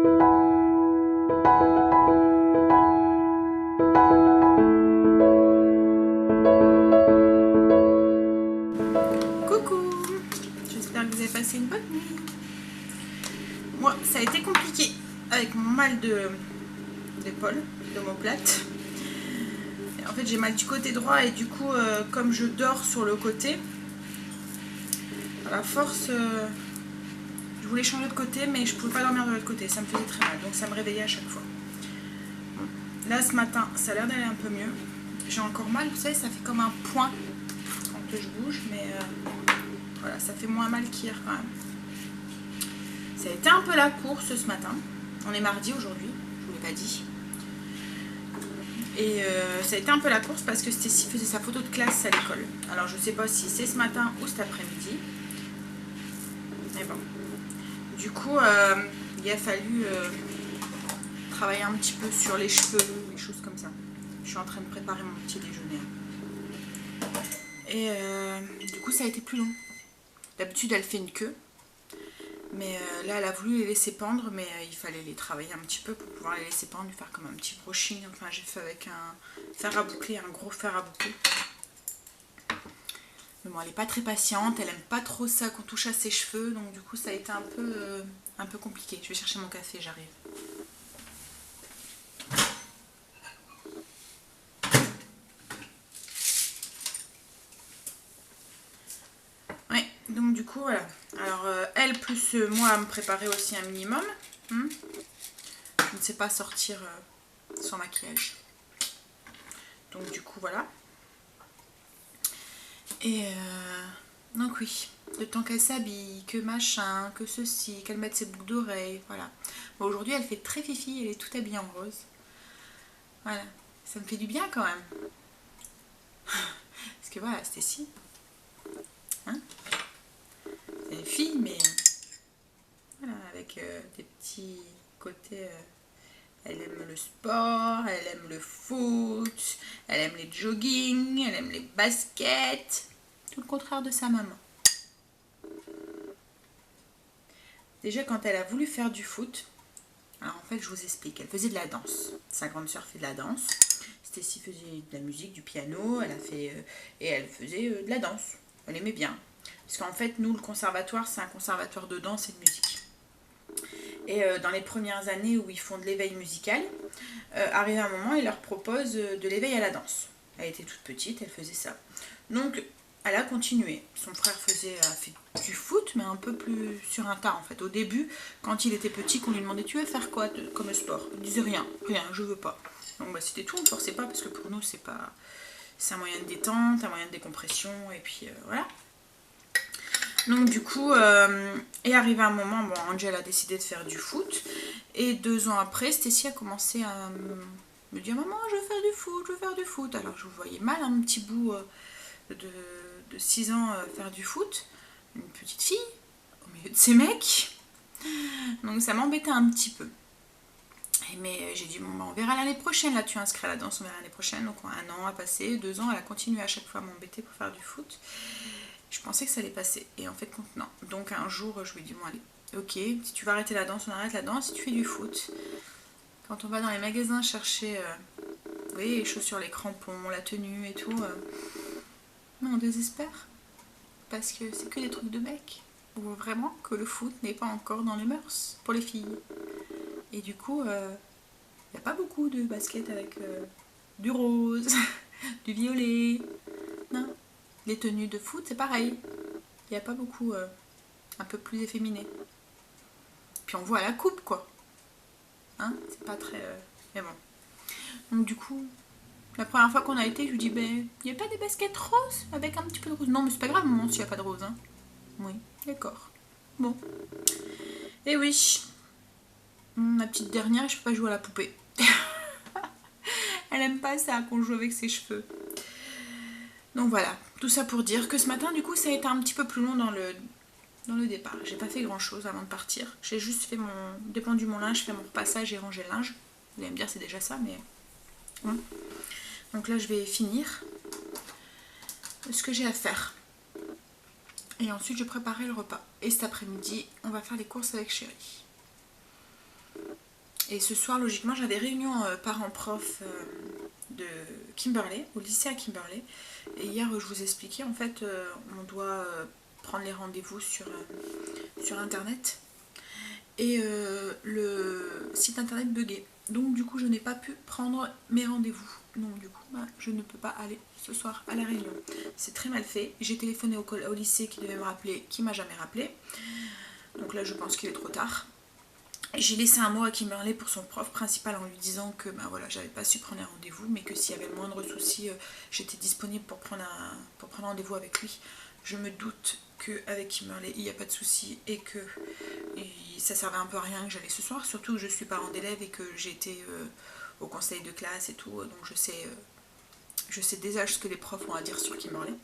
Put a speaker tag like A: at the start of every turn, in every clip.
A: Coucou, j'espère que vous avez passé une bonne nuit. Moi, ça a été compliqué avec mon mal d'épaule, d'omoplate. En fait, j'ai mal du côté droit et du coup, comme je dors sur le côté, à la force, je voulais changer de côté, mais je pouvais pas dormir de l'autre côté. Ça me faisait très mal, donc ça me réveillait à chaque fois. Là, ce matin, ça a l'air d'aller un peu mieux. J'ai encore mal, vous savez, ça fait comme un point quand je bouge, mais voilà, ça fait moins mal qu'hier quand même. Ça a été un peu la course ce matin. On est mardi aujourd'hui, je vous l'ai pas dit. Et ça a été un peu la course parce que Stécie faisait sa photo de classe à l'école. Alors je sais pas si c'est ce matin ou cet après-midi. Mais bon. Du coup, il a fallu travailler un petit peu sur les cheveux, les choses comme ça. Je suis en train de préparer mon petit déjeuner. Et du coup, ça a été plus long. D'habitude, elle fait une queue. Mais là, elle a voulu les laisser pendre, mais il fallait les travailler un petit peu pour pouvoir les laisser pendre, lui faire comme un petit brushing. Enfin, j'ai fait avec un fer à boucler, un gros fer à boucler. Mais bon, elle n'est pas très patiente, elle aime pas trop ça qu'on touche à ses cheveux, donc du coup, ça a été un peu compliqué. Je vais chercher mon café, j'arrive. Ouais, donc du coup, voilà. Alors, elle plus moi à me préparer aussi un minimum. Je ne sais pas sortir sans maquillage. Donc du coup, voilà. Et donc oui, le temps qu'elle s'habille, que machin, que ceci, qu'elle mette ses boucles d'oreilles, voilà. Bon, aujourd'hui, elle fait très fifi, elle est toute habillée en rose. Voilà, ça me fait du bien quand même. Parce que voilà, Stécie, hein, c'est une fille, mais voilà, avec des petits côtés... elle aime le sport, elle aime le foot, elle aime les jogging, elle aime les baskets. Tout le contraire de sa maman. Déjà, quand elle a voulu faire du foot, alors en fait, je vous explique, elle faisait de la danse. Sa grande sœur fait de la danse. Stécie faisait de la musique, du piano, et elle faisait de la danse. Elle aimait bien. Parce qu'en fait, nous, le conservatoire, c'est un conservatoire de danse et de musique. Et dans les premières années où ils font de l'éveil musical, arrive un moment, ils leur proposent de l'éveil à la danse. Elle était toute petite, elle faisait ça. Donc, elle a continué. Son frère a fait du foot, mais un peu plus sur un tas en fait. Au début, quand il était petit, qu'on lui demandait tu veux faire quoi comme sport, il disait rien, je veux pas. Donc bah, c'était tout, on ne forçait pas parce que pour nous c'est un moyen de détente, un moyen de décompression et puis voilà. Donc du coup, est arrivé un moment, bon, Angel a décidé de faire du foot et 2 ans après, Stécie a commencé à me dire maman je veux faire du foot, je veux faire du foot. Alors je vous voyais mal un petit bout de 6 ans faire du foot, une petite fille au milieu de ces mecs, donc ça m'embêtait un petit peu. Mais j'ai dit bon bah on verra l'année prochaine, là tu es inscrit à la danse, on verra l'année prochaine. Donc 1 an a passé, 2 ans, elle a continué à chaque fois à m'embêter pour faire du foot. Je pensais que ça allait passer et en fait non. Donc un jour je lui ai dit bon allez, ok, si tu vas arrêter la danse, on arrête la danse. Si tu fais du foot, quand on va dans les magasins chercher vous voyez, les chaussures, les crampons, la tenue et tout, on désespère parce que c'est que des trucs de mecs. On voit vraiment que le foot n'est pas encore dans les mœurs pour les filles. Et du coup, il n'y a pas beaucoup de baskets avec du rose, du violet. Non. Les tenues de foot, c'est pareil. Il n'y a pas beaucoup, un peu plus efféminé. Puis on voit à la coupe, quoi. Hein, c'est pas très... Mais bon. Donc du coup, la première fois qu'on a été, je lui dis, ben, il n'y a pas des baskets roses avec un petit peu de rose. Non, mais c'est pas grave, maman, s'il n'y a pas de rose. Hein. Oui, d'accord. Bon. Et oui. Ma petite dernière, je peux pas jouer à la poupée. Elle aime pas ça qu'on joue avec ses cheveux. Donc voilà, tout ça pour dire que ce matin, du coup, ça a été un petit peu plus long dans le départ. J'ai pas fait grand chose avant de partir. J'ai juste fait dépendu mon linge, fait mon repassage et rangé le linge. Vous allez me dire c'est déjà ça, mais... Ouais. Donc là, je vais finir ce que j'ai à faire. Et ensuite, je préparerai le repas. Et cet après-midi, on va faire les courses avec Chérie. Et ce soir, logiquement, j'avais réunion parents-prof de Kimberley, au lycée à Kimberley. Et hier, je vous expliquais, en fait, on doit prendre les rendez-vous sur Internet. Et le site Internet buguait. Donc du coup, je n'ai pas pu prendre mes rendez-vous. Donc du coup, je ne peux pas aller ce soir à la réunion. C'est très mal fait. J'ai téléphoné au lycée qui devait me rappeler, qui m'a jamais rappelé. Donc là, je pense qu'il est trop tard. J'ai laissé un mot à Kimberley pour son prof principal en lui disant que voilà, j'avais pas su prendre un rendez-vous, mais que s'il y avait le moindre souci, j'étais disponible pour prendre rendez-vous avec lui. Je me doute qu'avec Kimberley, il n'y a pas de souci et que ça servait un peu à rien que j'allais ce soir, surtout que je suis parent d'élève et que j'ai été au conseil de classe et tout, donc je sais déjà ce que les profs ont à dire sur Kimberley.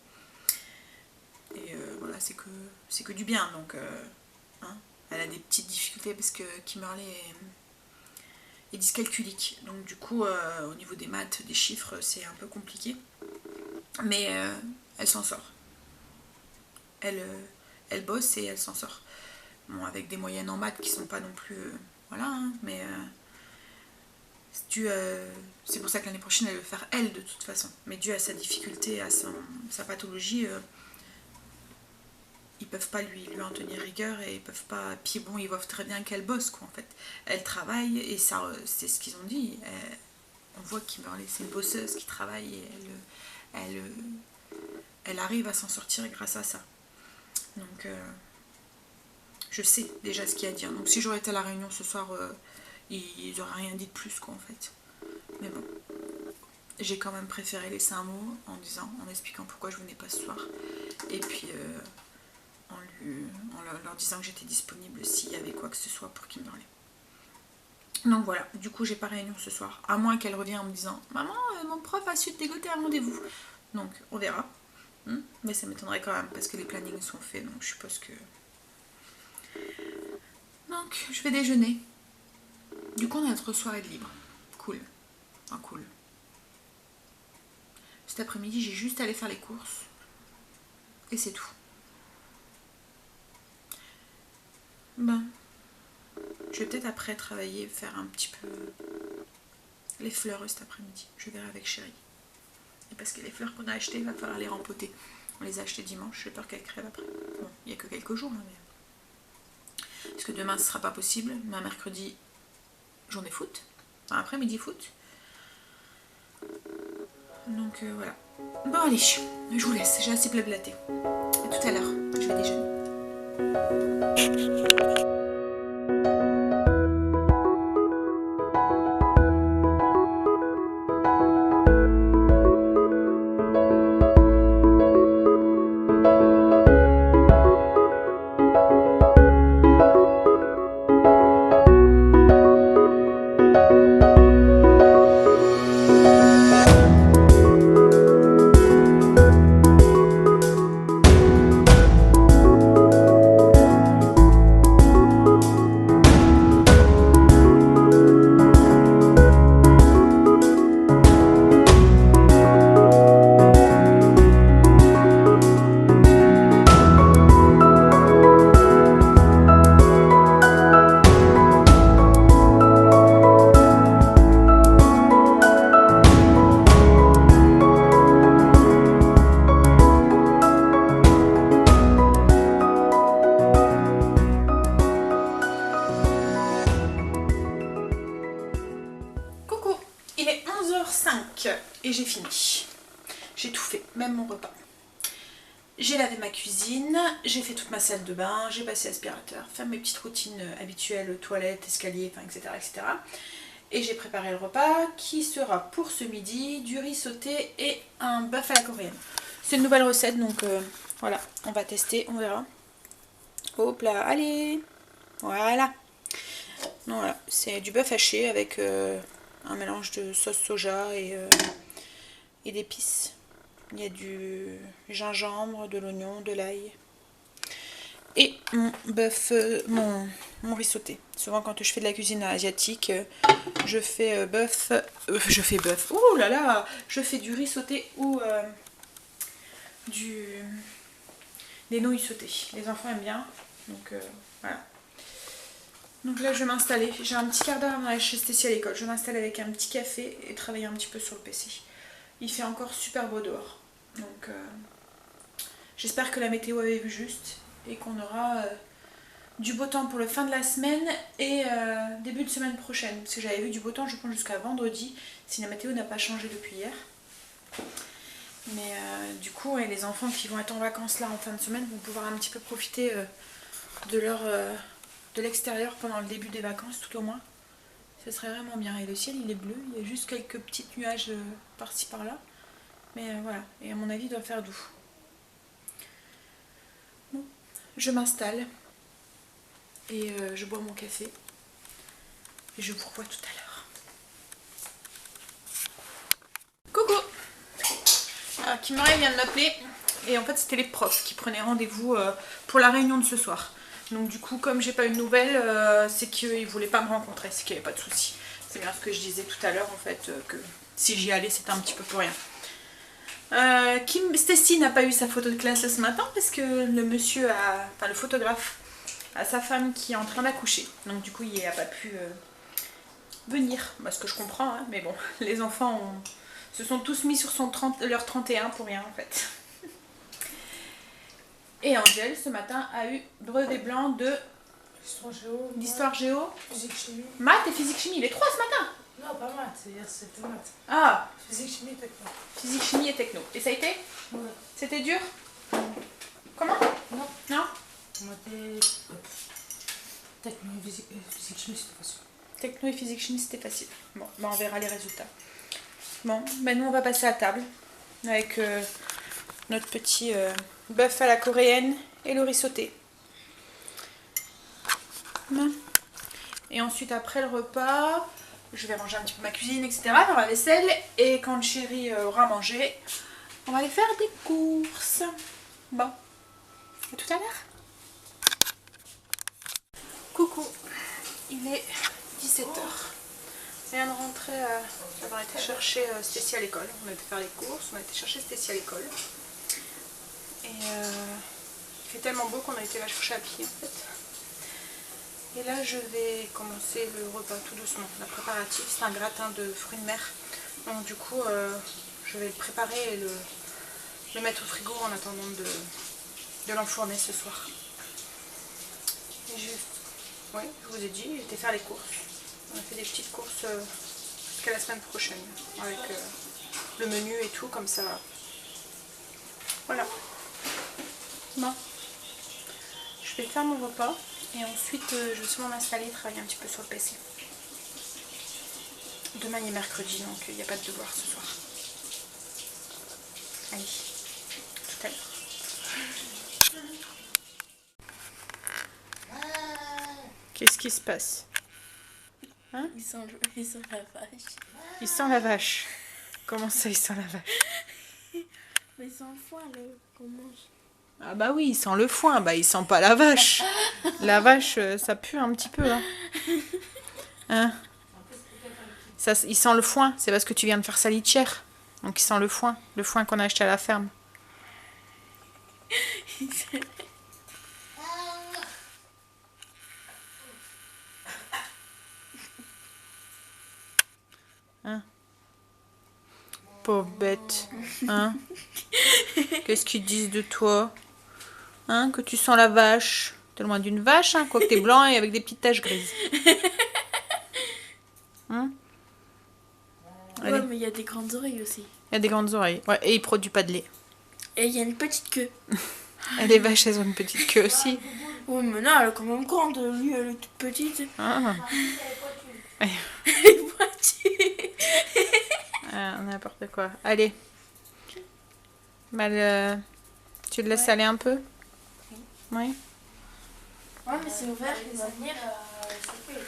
A: Et voilà, c'est que du bien, donc hein. Elle a des petites difficultés parce que Kimberley est dyscalculique. Donc du coup, au niveau des maths, des chiffres, c'est un peu compliqué. Mais elle s'en sort. Elle bosse et elle s'en sort. Bon, avec des moyennes en maths qui sont pas non plus... voilà, hein, mais... c'est pour ça que l'année prochaine, elle veut faire elle de toute façon. Mais dû à sa difficulté, à sa pathologie... ils peuvent pas lui en tenir rigueur et ils peuvent pas. Puis bon, ils voient très bien qu'elle bosse quoi en fait. Elle travaille et ça, c'est ce qu'ils ont dit. On voit que Kimberley c'est une bosseuse qui travaille et elle arrive à s'en sortir grâce à ça. Donc je sais déjà ce qu'il y a à dire. Donc si j'aurais été à la réunion ce soir, ils n'auraient rien dit de plus quoi en fait. Mais bon. J'ai quand même préféré laisser un mot en expliquant pourquoi je venais pas ce soir. Et puis en leur disant que j'étais disponible s'il y avait quoi que ce soit pour Kimberley. Donc voilà, du coup j'ai pas réunion ce soir, à moins qu'elle revienne en me disant maman, mon prof a su te dégoter un rendez-vous. Donc on verra, mais ça m'étonnerait quand même parce que les plannings sont faits, donc je suppose que... Donc je vais déjeuner. Du coup notre soirée de libre. Cool. Enfin cool. Cet après-midi j'ai juste allé faire les courses et c'est tout. Ben, je vais peut-être après travailler, faire un petit peu les fleurs cet après-midi. Je verrai avec chérie. Et parce que les fleurs qu'on a achetées, il va falloir les rempoter. On les a achetées dimanche, j'ai peur qu'elles crèvent après. Bon, il n'y a que quelques jours, hein, mais... Parce que demain ce sera pas possible. Mais mercredi, journée foot. Enfin, après-midi foot. Donc voilà. Bon allez, je vous laisse, j'ai assez blablaté. À tout à l'heure, je vais déjeuner. Et j'ai fini. J'ai tout fait, même mon repas. J'ai lavé ma cuisine, j'ai fait toute ma salle de bain, j'ai passé l'aspirateur, faire mes petites routines habituelles, toilettes, escalier, enfin, etc., etc. Et j'ai préparé le repas qui sera pour ce midi du riz sauté et un bœuf à la coréenne. C'est une nouvelle recette, donc voilà, on va tester, on verra. Hop là, allez, voilà. Donc voilà, c'est du bœuf haché avec un mélange de sauce soja et d'épices. Il y a du gingembre, de l'oignon, de l'ail. Et mon bœuf, mon riz sauté. Souvent quand je fais de la cuisine asiatique, je fais bœuf. Oh là là, je fais du riz sauté ou des nouilles sautées. Les enfants aiment bien, donc voilà. Donc là, je vais m'installer. J'ai un petit quart d'heure avant d'aller chez Stécie à l'école. Je vais m'installer avec un petit café et travailler un petit peu sur le PC. Il fait encore super beau dehors. Donc j'espère que la météo avait vu juste et qu'on aura du beau temps pour le fin de la semaine et début de semaine prochaine. Parce que j'avais vu du beau temps, je pense, jusqu'à vendredi, si la météo n'a pas changé depuis hier. Mais du coup, ouais, les enfants qui vont être en vacances là en fin de semaine vont pouvoir un petit peu profiter de l'extérieur pendant le début des vacances, tout au moins. Ce serait vraiment bien. Et le ciel, il est bleu, il y a juste quelques petits nuages par-ci par-là. Mais voilà, et à mon avis, il doit faire doux. Bon, je m'installe et je bois mon café. Et je vous revois tout à l'heure. Coucou! Alors, Kimberly vient de m'appeler. Et en fait, c'était les profs qui prenaient rendez-vous pour la réunion de ce soir. Donc du coup, comme j'ai pas eu de nouvelles, c'est qu'ils voulaient pas me rencontrer, c'est qu'il n'y avait pas de souci. C'est bien ce que je disais tout à l'heure, en fait, que si j'y allais, c'était un petit peu pour rien. Stécie n'a pas eu sa photo de classe ce matin parce que le photographe a sa femme qui est en train d'accoucher. Donc du coup, il n'a pas pu venir, ce que je comprends, hein, mais bon, les enfants se sont tous mis sur leur 31 pour rien en fait. Et Angèle, ce matin, a eu brevet blanc de d'histoire géo,
B: physique chimie.
A: Maths et physique chimie. Les trois ce matin.
B: Non, pas maths, c'était maths.
A: Ah,
B: Physique chimie, techno.
A: physique chimie et techno. Et ça a été?
B: Ouais.
A: C'était dur? Comment?
B: Non.
A: Non?
B: On était techno et physique chimie, c'était facile.
A: Techno et physique chimie, c'était facile. Bon, on verra les résultats. Bon, nous on va passer à table avec notre petit bœuf à la coréenne et le riz sauté. Et ensuite, après le repas, je vais ranger un petit peu ma cuisine, etc., faire la vaisselle. Et quand chérie aura mangé, on va aller faire des courses. Bon, à tout à l'heure. Coucou, il est 17h. On vient de rentrer, on a été chercher Stécie à l'école. On a été faire les courses, on a été chercher Stécie à l'école. Et il fait tellement beau qu'on a été la chercher à pied en fait. Et là je vais commencer le repas tout doucement, la préparatif. C'est un gratin de fruits de mer. Donc du coup je vais le préparer et le mettre au frigo en attendant de l'enfourner ce soir. Et oui, je vous ai dit, j'ai été faire les courses. On a fait des petites courses jusqu'à la semaine prochaine avec le menu et tout comme ça. Voilà. Bon. Je vais faire mon repas et ensuite je vais sûrement m'installer et travailler un petit peu sur le PC. Demain il est mercredi donc il n'y a pas de devoir ce soir. Allez, tout à l'heure. Qu'est-ce qui se passe? Hein?
C: Il sent la vache.
A: Il sent la vache. Comment ça il sent la vache?
C: Mais il sent le foin là qu'on mange.
A: Ah bah oui, il sent le foin, bah il sent pas la vache. La vache, ça pue un petit peu. Hein, ça, il sent le foin, c'est parce que tu viens de faire sa litière. Donc il sent le foin qu'on a acheté à la ferme. Hein? Pauvre bête. Hein? Qu'est-ce qu'ils disent de toi? Hein? Que tu sens la vache? T'es loin d'une vache, hein? Quoique t'es blanc et avec des petites taches grises. Hein?
C: Ouais, mais il y a des grandes oreilles aussi.
A: Il y a des grandes oreilles. Ouais, et il produit pas de lait.
C: Et il y a une petite queue.
A: Et les vaches, elles ont une petite queue aussi.
C: Oui, mais non, elle est quand même grande. Lui, elle est toute petite.
A: Ah.
C: Les pointures.
A: Ah, n'importe quoi. Allez. Tu le laisses aller un peu? Oui.
C: Ouais, mais c'est ouvert, il va venir.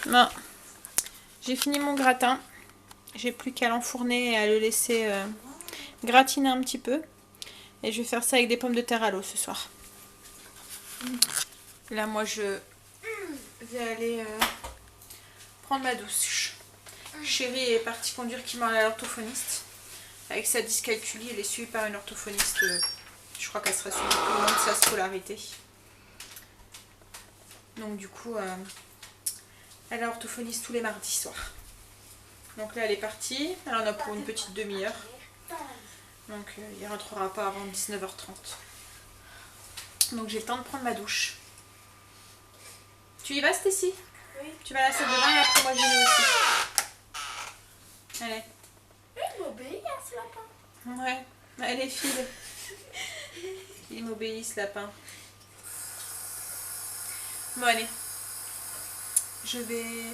A: Non. J'ai fini mon gratin. J'ai plus qu'à l'enfourner et à le laisser gratiner un petit peu. Et je vais faire ça avec des pommes de terre à l'eau ce soir. Là, moi, je vais aller prendre ma douche. Chérie est partie conduire qui à l'orthophoniste. Avec sa dyscalculie, elle est suivie par une orthophoniste. Je crois qu'elle sera suivie tout le long de sa scolarité. Donc du coup, Elle est orthophoniste tous les mardis soirs. Donc là, elle est partie. Elle en a pour une petite demi-heure. Donc il rentrera pas avant 19h30. Donc j'ai le temps de prendre ma douche. Tu y vas, Stécie?
C: Oui.
A: Tu vas à la salle de bain et après moi j'y vais aussi. Allez.
C: Il m'obéit, hein, ce lapin.
A: Ouais. Allez, file. Il m'obéit, ce lapin. Bon, allez. Je vais...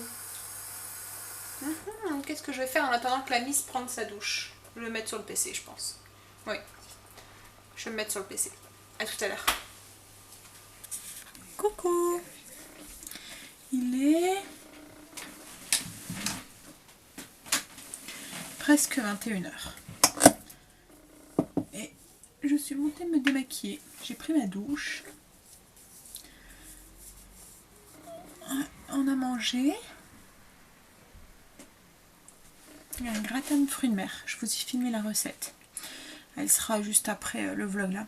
A: Qu'est-ce que je vais faire en attendant que la Miss prenne sa douche? Je vais le mettre sur le PC, je pense. Oui. Je vais me mettre sur le PC. À tout à l'heure. Coucou. Il est... presque 21h. Et je suis montée me démaquiller. J'ai pris ma douche. On a mangé. Il y a un gratin de fruits de mer. Je vous ai filmé la recette. Elle sera juste après le vlog là.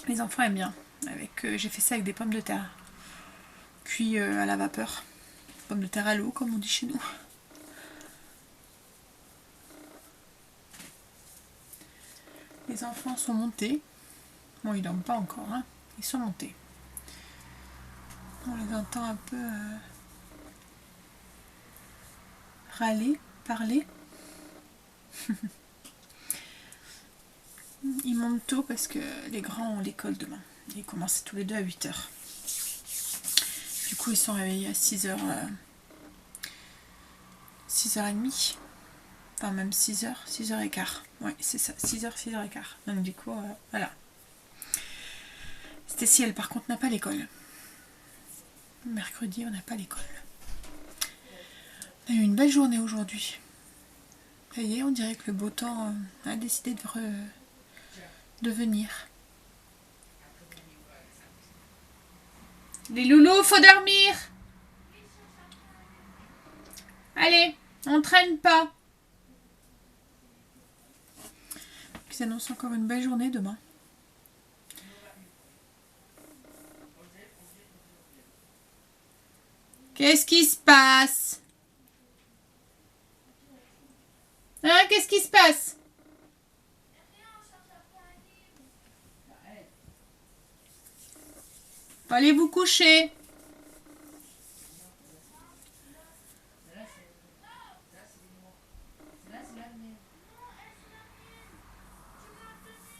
A: Les enfants aiment bien. J'ai fait ça avec des pommes de terre. Cuit à la vapeur. Pommes de terre à l'eau comme on dit chez nous. Les enfants sont montés. Bon, ils dorment pas encore. Hein. Ils sont montés. On les entend un peu râler, parler. Ils montent tôt parce que les grands ont l'école demain. Ils commencent tous les deux à 8h. Du coup, ils sont réveillés à 6h. 6h30. Enfin, même 6h, 6h15. Ouais, c'est ça, 6h, 6h15. Donc, du coup, voilà. Stécie, elle, par contre, n'a pas l'école. Mercredi, on n'a pas l'école. On a eu une belle journée aujourd'hui. Ça y est, on dirait que le beau temps a décidé de venir. Les loulous, faut dormir. Allez, on traîne pas. Ils annoncent encore une belle journée demain. Qu'est-ce qui se passe? Hein, qu'est-ce qui se passe? Allez vous coucher.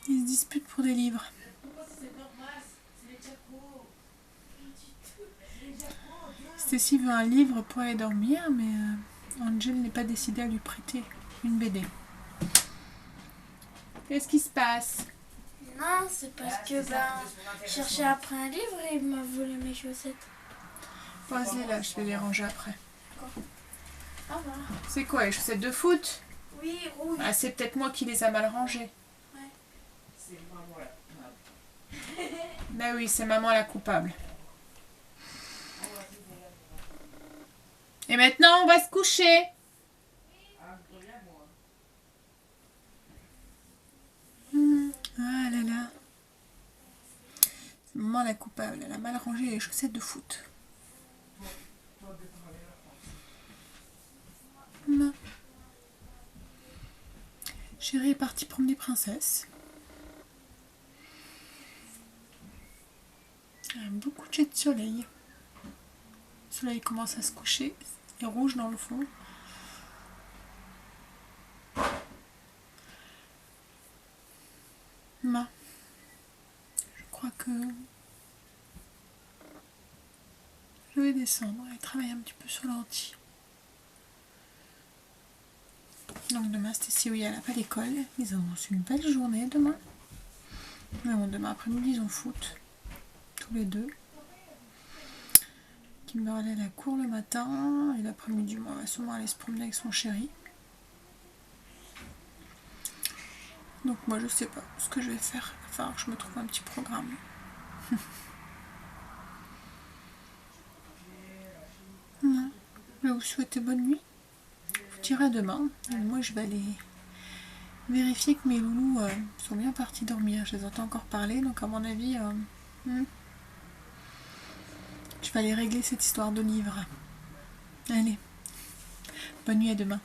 A: Ils se disputent pour des livres. Stécie veut un livre pour aller dormir, mais Angel n'est pas décidé à lui prêter une BD. Qu'est-ce qui se passe?
C: Non, c'est parce que je cherchais après un livre et il m'a volé mes chaussettes.
A: Pose-les là, je vais les ranger après.
C: Ah voilà.
A: C'est quoi, les chaussettes de foot?
C: Oui, rouge.
A: Ah, c'est peut-être moi qui les a mal rangées.
C: Ouais.
A: Bah oui, c'est maman la coupable. Et maintenant, on va se coucher. Ah là là. C'est maman la coupable. Elle a mal rangé les chaussettes de foot. Non. Chérie est partie promener Princesse. Il y a un beau coucher de soleil. Le soleil commence à se coucher. Il est rouge dans le fond. Non. Je crois que je vais descendre et travailler un petit peu sur l'ordi. Donc demain, Stécie, oui, elle n'a pas l'école. Ils ont une belle journée demain. Mais bon, demain après-midi, ils ont foot. Tous les deux. Kimberly, elle a cours le matin. Et l'après-midi, moi, on va sûrement aller se promener avec son chéri. Donc moi, je sais pas ce que je vais faire. Enfin, je me trouve un petit programme. Ouais. Je vais vous souhaiter bonne nuit. Je vous dirai demain. Et moi, je vais aller vérifier que mes loulous sont bien partis dormir. Je les entends encore parler, donc à mon avis, je vais aller régler cette histoire de livre. Allez, bonne nuit, à demain.